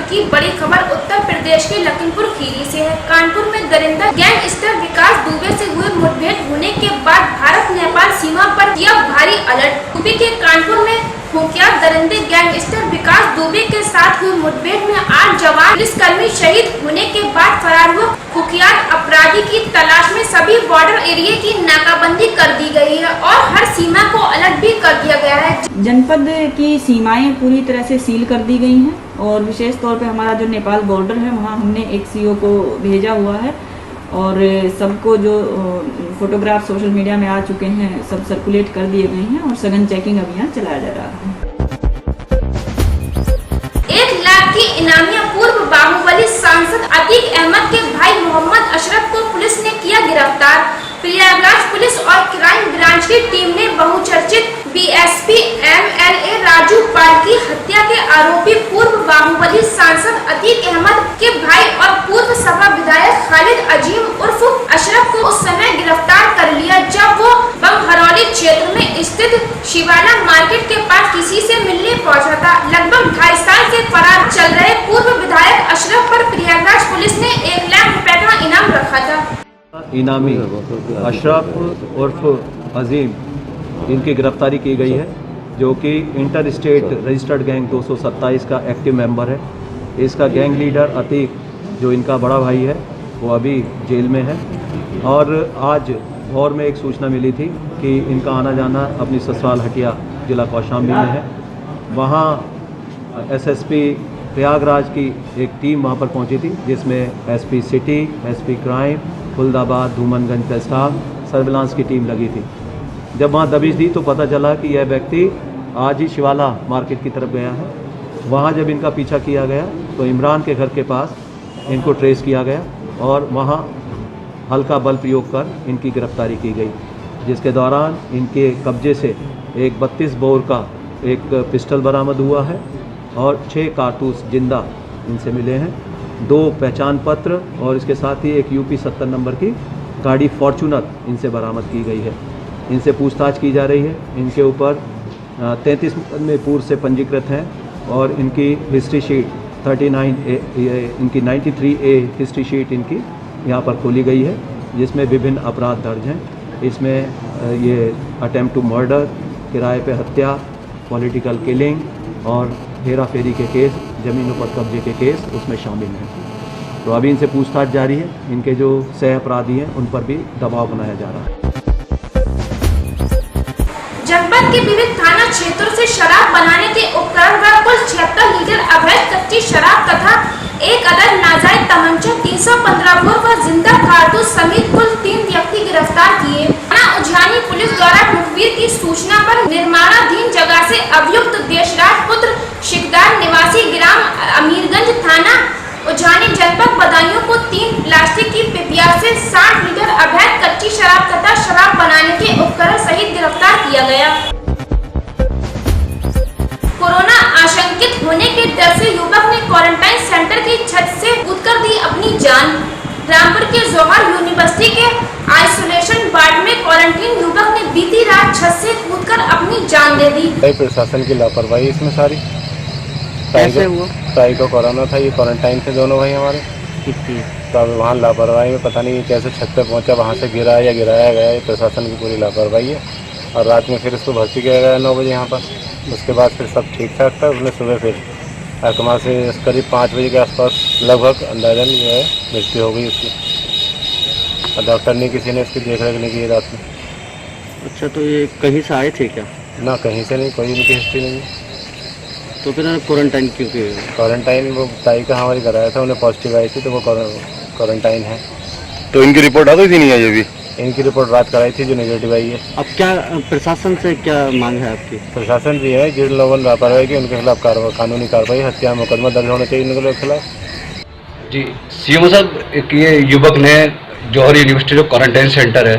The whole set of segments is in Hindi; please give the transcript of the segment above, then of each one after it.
की बड़ी खबर उत्तर प्रदेश के लखीमपुर खीरी से है। कानपुर में दरिंदा गैंगस्टर विकास दुबे से हुए मुठभेड़ होने के बाद भारत नेपाल सीमा पर किया भारी अलर्ट। यूपी के कानपुर में कुख्यात दरिंदे गैंगस्टर विकास दुबे के साथ हुई मुठभेड़ में 8 जवान पुलिसकर्मी शहीद होने के बाद फरार हुए कुख्यात अपराधी की तलाश में सभी बॉर्डर एरिया की नाकाबंदी कर दी गई है और हर सीमा को अलर्ट भी कर दिया गया है। जनपद की सीमाएं पूरी तरह से सील कर दी गई हैं और विशेष तौर पे हमारा जो नेपाल बॉर्डर है वहाँ हमने एक सीओ को भेजा हुआ है और सबको जो फोटोग्राफ सोशल मीडिया में आ चुके हैं सब सर्कुलेट कर दिए गए हैं और सघन चेकिंग अभियान चलाया जा रहा है। 1 लाख की इनामिया पूर्व बाहुबली सांसद अतीक अहमद के भाई मोहम्मद अशरफ को पुलिस ने किया गिरफ्तार। प्रयागराज पुलिस और क्राइम ब्रांच की टीम ने बहुचर्चित बीएसपी एमएलए राजू पाल की हत्या के आरोपी पूर्व बाहुबली सांसद अतीक अहमद के भाई और पूर्व सपा विधायक खालिद अजीम उर्फ अशरफ को उस समय गिरफ्तार कर लिया जब वो बमहरौली क्षेत्र में स्थित शिवाला मार्केट के पास किसी से मिलने पहुंचा था। लगभग 2.5 साल से फरार चल रहे पूर्व विधायक अशरफ पर प्रयागराज पुलिस ने 1 लाख रुपए का इनाम रखा था। इनामी अशरफ उर्फ अजीम इनकी गिरफ्तारी की गई है जो कि इंटर स्टेट रजिस्टर्ड गैंग 227 का एक्टिव मेंबर है। इसका गैंग लीडर अतीक जो इनका बड़ा भाई है वो अभी जेल में है और आज भोर में एक सूचना मिली थी कि इनका आना जाना अपनी ससुराल हटिया जिला कौशाम्बी में है। वहाँ एसएसपी प्रयागराज की एक टीम वहाँ पर पहुँची थी जिसमें SP city, SP crime, Phuldabad, Dhumanganj का स्टाफ, सर्विलांस की टीम लगी थी। जब वहाँ दबिश दी तो पता चला कि यह व्यक्ति आज ही शिवाला मार्केट की तरफ गया है। वहाँ जब इनका पीछा किया गया तो इमरान के घर के पास इनको ट्रेस किया गया और वहाँ हल्का बल प्रयोग कर इनकी गिरफ्तारी की गई, जिसके दौरान इनके कब्जे से एक 32 बोर का एक पिस्टल बरामद हुआ है और 6 कारतूस जिंदा इनसे मिले हैं, 2 पहचान पत्र और इसके साथ ही एक यूपी 70 नंबर की गाड़ी फॉर्चूनर इनसे बरामद की गई है। इनसे पूछताछ की जा रही है। इनके ऊपर 33 में पूर्व से पंजीकृत हैं और इनकी हिस्ट्री शीट 39A इनकी 93A हिस्ट्री शीट इनकी यहाँ पर खोली गई है जिसमें विभिन्न अपराध दर्ज हैं। इसमें ये अटेम्प्ट टू मर्डर, किराए पे हत्या, पॉलिटिकल किलिंग और हेरा फेरी के केस, ज़मीनों पर कब्जे के केस उसमें शामिल हैं। तो अभी इनसे पूछताछ जारी है। इनके जो सह अपराधी हैं उन पर भी दबाव बनाया जा रहा है। जनपद के विभिन्न थाना क्षेत्रों से शराब बनाने के उपकरण व कुल 76 लीटर अवैध कच्ची शराब तथा एक अदर नाजायज तमंचा, 315 बोर व जिंदा कारतूस समेत कुल 3 व्यक्ति गिरफ्तार किए। थाना उज्जैनी पुलिस द्वारा मुखबिर की सूचना पर निर्माणाधीन जगह से अभियुक्त देशराज पुत्र शिकदार निवासी ग्राम अमीरगंज थाना उज्जैनी जनपद बदायूं को 3 प्लास्टिक की पिपिया से 60 लीटर अवैध कच्ची शराब तथा शराब बनाने के उपकरण सहित गिरफ्तार किया गया। कोरोना आशंकित होने के डर से युवक ने क्वारंटाइन सेंटर की छत से कूदकर दी अपनी जान। रामपुर के जौहर यूनिवर्सिटी के आइसोलेशन वार्ड में क्वारंटीन युवक ने बीती रात छत से कूदकर अपनी जान दे दी। प्रशासन की लापरवाही इसमें सारी। ताई को कोरोना था, ये क्वारंटाइन थे दोनों भाई हमारे। तो अब वहाँ लापरवाही में पता नहीं कैसे छत पे पहुँचा, वहाँ से गिरा या गिराया गया, ये प्रशासन की पूरी लापरवाही है। और रात में फिर इसको भर्ती किया गया 9 बजे यहाँ पर। उसके बाद फिर सब ठीक ठाक था। उसने सुबह फिर आत्मा से करीब 5 बजे के आसपास लगभग अंदाजन जो है मृत्यु हो गई उसकी। और डॉक्टर ने किसी ने इसकी देख रेख नहीं की रात में। अच्छा, तो ये कहीं से आए थे क्या? ना कहीं से नहीं, कोई इनकी हिस्ट्री नहीं। तो फिर क्वारंटाइन क्यों किए? क्वारंटाइन वो ताई का हमारी कराया था, उन्हें पॉजिटिव आई थी तो वो क्वारंटाइन है। तो इनकी रिपोर्ट आ गई थी नहीं आई अभी? इनकी रिपोर्ट रात कराई थी जो नेगेटिव आई है। अब क्या प्रशासन से क्या मांग है आपकी? प्रशासन भी है, जिन लोगों ने लापरवाही की उनके खिलाफ कानूनी कार्रवाई, हत्या मुकदमा दर्ज होना चाहिए उनके खिलाफ। जी सीएम साहब, ये युवक ने जौहर यूनिवर्सिटी जो क्वारंटाइन सेंटर है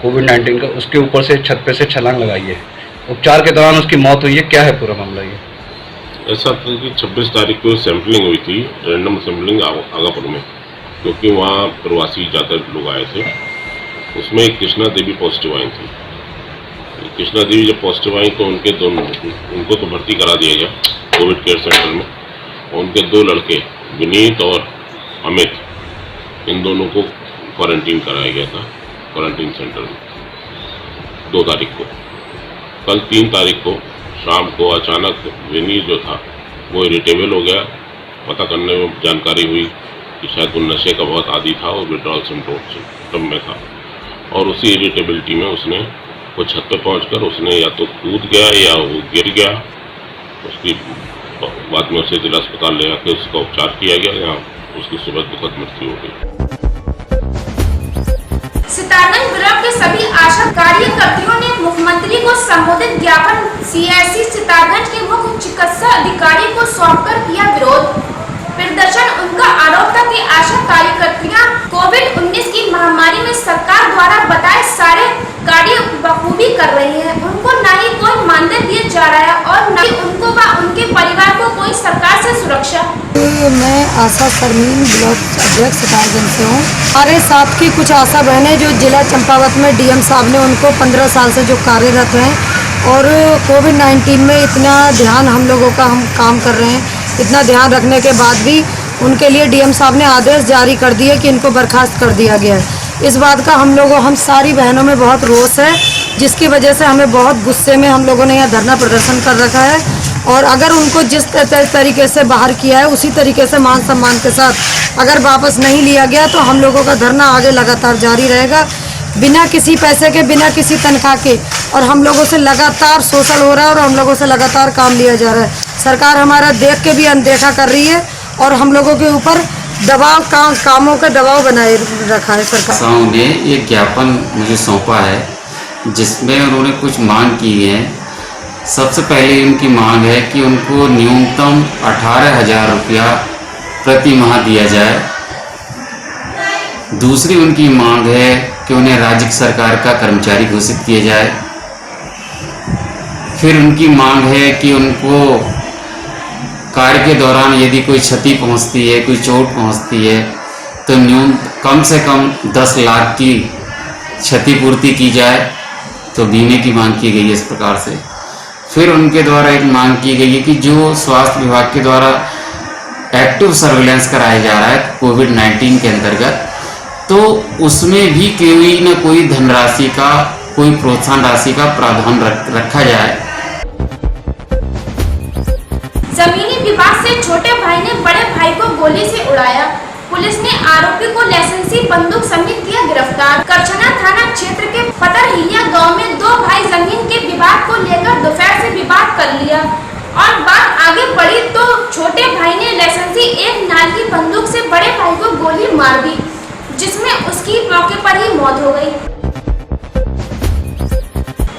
कोविड-19 का, उसके ऊपर से छत पे से छलांग लगाई है। उपचार के दौरान उसकी मौत हुई है। क्या है पूरा मामला? ये ऐसा था कि 26 तारीख को सैंपलिंग हुई थी, रैंडम सैंपलिंग आगापुर में, क्योंकि वहाँ प्रवासी ज़्यादा लोग आए थे। उसमें कृष्णा देवी पॉजिटिव आई थी। कृष्णा देवी जब पॉजिटिव आई तो उनको तो भर्ती करा दिया गया कोविड केयर सेंटर में। उनके 2 लड़के विनीत और अमित, इन दोनों को क्वारंटीन कराया गया था क्वारंटीन सेंटर में 2 तारीख को। कल 3 तारीख को शाम को अचानक विनीत जो था वो इरिटेबल हो गया। पता करने में जानकारी हुई कि शायद वो नशे का बहुत आदी था और विड्रॉल सिम्टम में था, और उसी इरिटेबिलिटी में उसने वो छत पे पहुंचकर उसने या तो कूद गया या वो गिर गया। उसकी बाद में उसे जिला अस्पताल ले जाकर उसका उपचार किया गया, यहाँ उसकी सुबह दुखद मृत्यु हो गई। सितारगंज ब्लॉक के सभी आशा कार्यकर्तियों ने मुख्यमंत्री को संबोधित ज्ञापन सीएससी सितारगंज के मुख्य चिकित्सा अधिकारी को सौंपकर किया विरोध प्रदर्शन। उनका आरोप था कि आशा कार्यकर्तियां कोविड-19 की महामारी में सरकार द्वारा बताए सारे कार्य बखूबी कर रही हैं। उनको न ही कोई मानदेय दिया जा रहा है और न ही उनको व उनके परिवार को कोई सरकार से सुरक्षा। मैं आशा सरमीन ब्लॉक अध्यक्ष सितारगंज से हूँ। हमारे साथ की कुछ आशा बहनें जो जिला चंपावत में डीएम साहब ने उनको 15 साल से जो कार्यरत हैं और कोविड-19 में इतना ध्यान हम लोगों का हम काम कर रहे हैं, इतना ध्यान रखने के बाद भी उनके लिए डीएम साहब ने आदेश जारी कर दिए कि इनको बर्खास्त कर दिया गया है। इस बात का हम सारी बहनों में बहुत रोष है, जिसकी वजह से हमें बहुत गुस्से में हम लोगों ने यहाँ धरना प्रदर्शन कर रखा है। और अगर उनको जिस तरीके से बाहर किया है उसी तरीके से मान सम्मान के साथ अगर वापस नहीं लिया गया तो हम लोगों का धरना आगे लगातार जारी रहेगा, बिना किसी पैसे के, बिना किसी तनख्वाह के। और हम लोगों से लगातार शोषण हो रहा है और हम लोगों से लगातार काम लिया जा रहा है। सरकार हमारा देख के भी अनदेखा कर रही है और हम लोगों के ऊपर दबाव कामों का दबाव बनाए रखा है सरकार ने। एक ज्ञापन मुझे सौंपा है जिसमें उन्होंने कुछ मांग की है। सबसे पहले उनकी मांग है कि उनको न्यूनतम 18,000 रुपया प्रति माह दिया जाए। दूसरी उनकी मांग है कि उन्हें राज्य सरकार का कर्मचारी घोषित किया जाए। फिर उनकी मांग है कि उनको कार्य के दौरान यदि कोई क्षति पहुंचती है, कोई चोट पहुंचती है तो कम से कम 10 लाख की क्षतिपूर्ति की जाए, तो बीमे की मांग की गई है इस प्रकार से। फिर उनके द्वारा एक मांग की गई है कि जो स्वास्थ्य विभाग के द्वारा एक्टिव सर्विलेंस कराया जा रहा है कोविड-19 के अंतर्गत, तो उसमें भी कोई न कोई धनराशि का, कोई प्रोत्साहन राशि का प्रावधान रखा जाए। जमीनी विवाद से छोटे भाई ने बड़े भाई को गोली से उड़ाया। पुलिस ने आरोपी को लाइसेंसी बंदूक समेत किया गिरफ्तार। करछना थाना क्षेत्र के फटरहिया गांव में 2 भाई जमीन के विवाद को लेकर दोपहर से विवाद कर लिया और बात आगे बढ़ी तो छोटे भाई ने लाइसेंसी एक नाल की बंदूक से बड़े भाई को गोली मार दी, जिसमें उसकी मौके पर ही मौत हो गई।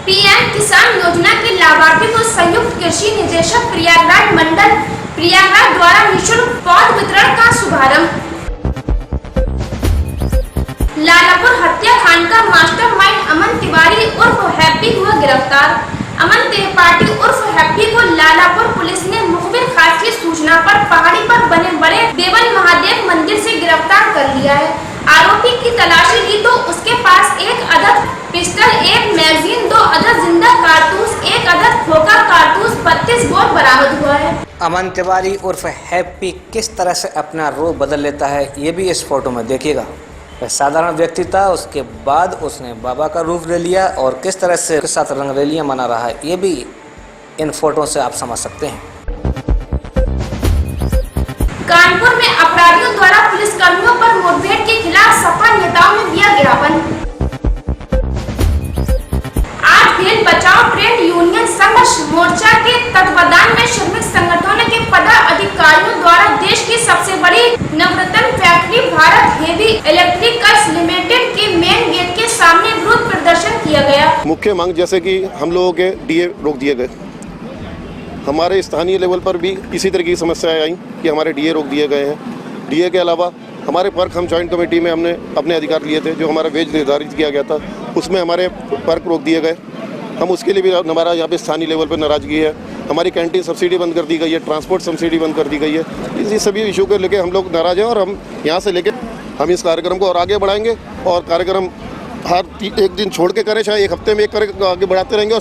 पीएम किसान योजना के लाभार्थी को संयुक्त कृषि निदेशक प्रयागराज मंडल प्रयागराज द्वारा निःशुल्क पौध वितरण का शुभारंभ। लालापुर हत्याकांड का मास्टरमाइंड अमन तिवारी उर्फ हैप्पी हुआ गिरफ्तार। अमन त्रिपाठी उर्फ हैप्पी को लालापुर पुलिस ने मुखबिर खास की सूचना पर पहाड़ी पर बने बड़े बेवन महादेव मंदिर से गिरफ्तार कर लिया है। आरोपी की तलाशी ली तो उसके पास 1 अदद पिस्टल, 1 मैगजीन, 2 अदद जिंदा कारतूस, 1 अदद खोखा कारतूस, 32 बोर बरामद हुआ है। अमन तिवारी उर्फ हैप्पी किस तरह से अपना रूप बदल लेता है ये भी इस फोटो में देखिएगा। वह साधारण व्यक्ति था, उसके बाद उसने बाबा का रूप ले लिया और किस तरह से उसके साथ रंगरेलियां मना रहा है ये भी इन फोटो से आप समझ सकते हैं। कानपुर में अपराधियों द्वारा पुलिसकर्मियों पर मुठभेड़ के खिलाफ सपा नेताओं ने दिया ज्ञापन। आज भेल बचाओ ट्रेड यूनियन संघर्ष मोर्चा के तत्वावधान में श्रमिक संगठनों के पदाधिकारियों द्वारा देश की सबसे बड़ी Navratna factory Bharat heavy electricals limited के मेन गेट के सामने विरोध प्रदर्शन किया गया। मुख्य मांग जैसे कि हम लोगों के डीए रोक दिए गए, हमारे स्थानीय लेवल पर भी इसी तरह की समस्याएं आई कि हमारे डीए रोक दिए गए हैं। डीए के अलावा हमारे पर्क हम जॉइंट कमेटी में हमने अपने अधिकार लिए थे, जो हमारा वेज निर्धारित किया गया था उसमें हमारे पर्क रोक दिए गए। हम उसके लिए भी हमारा यहाँ पे स्थानीय लेवल पर नाराजगी है। हमारी कैंटीन सब्सिडी बंद कर दी गई है, ट्रांसपोर्ट सब्सिडी बंद कर दी गई है। इसी सभी इशू को लेकर हम लोग नाराज हैं और हम यहाँ से लेकर हम इस कार्यक्रम को और आगे बढ़ाएंगे और कार्यक्रम हर एक दिन छोड़ के करें, चाहे एक हफ्ते में एक करके आगे बढ़ाते रहेंगे।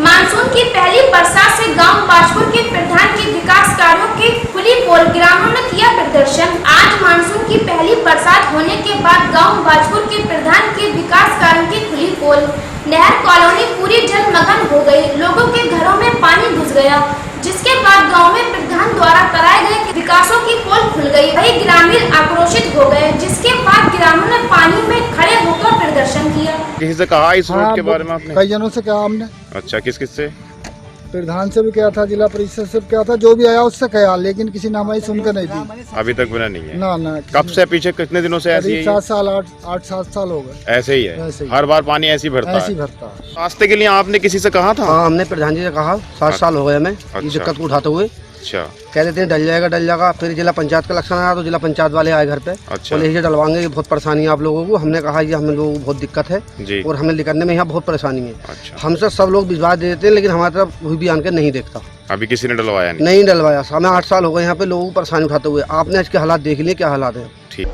मानसून की पहली बरसात से गांव बाजपुर के प्रधान के विकास कार्यों के खुली पोल ग्रामीणों ने किया प्रदर्शन। आज मानसून की पहली बरसात होने के बाद गांव बाजपुर के प्रधान के विकास कार्यों की खुली पोल, नहर कॉलोनी पूरी जलमग्न हो गई। लोगों के घरों में पानी घुस गया, जिसके बाद गांव में प्रधान द्वारा कराए गए विकासों की पोल खुल गई। वही ग्रामीण आक्रोशित हो गए, जिसके बाद ग्रामीणों ने पानी में खड़े होकर प्रदर्शन किया। किसी से कहा इस रोड के बारे में आपने? कई जनों से कहा हमने। अच्छा, किस किस से? प्रधान से भी कहा था, जिला परिषद से भी कहा था, जो भी आया उससे कहा, लेकिन किसी ने हमारी सुनकर नहीं दी। अभी तक बना नहीं है? ना। कब से पीछे कितने दिनों से ऐसी है? 7 साल 8-7 साल हो गए। ऐसे ही है, हर बार पानी ऐसे ही भरता है। रास्ते के लिए आपने किसी से कहा था? हाँ, हमने प्रधान जी से कहा, 7 साल हो गए हमें इस दिक्कत को उठाते हुए। अच्छा, कह देते हैं डल जाएगा। फिर जिला पंचायत का इलेक्शन आया तो जिला पंचायत वाले आए घर पे। अच्छा, बोले ये डलवाएंगे, बहुत परेशानी है आप लोगों को। हमने कहा ये हम लोगों को बहुत दिक्कत है जी, और हमें निकलने में यहाँ बहुत परेशानी है। अच्छा, हमसे सब लोग विश्वास दे देते हैं, लेकिन हमारी तरफ कोई भी आन के नहीं देखता। अभी किसी ने डलवाया नहीं डलवाया। हमें 8 साल हो गए यहाँ पे लोगों को परेशानी उठाते हुए। आपने इसके हालात देख लिए, क्या हालात है। ठीक।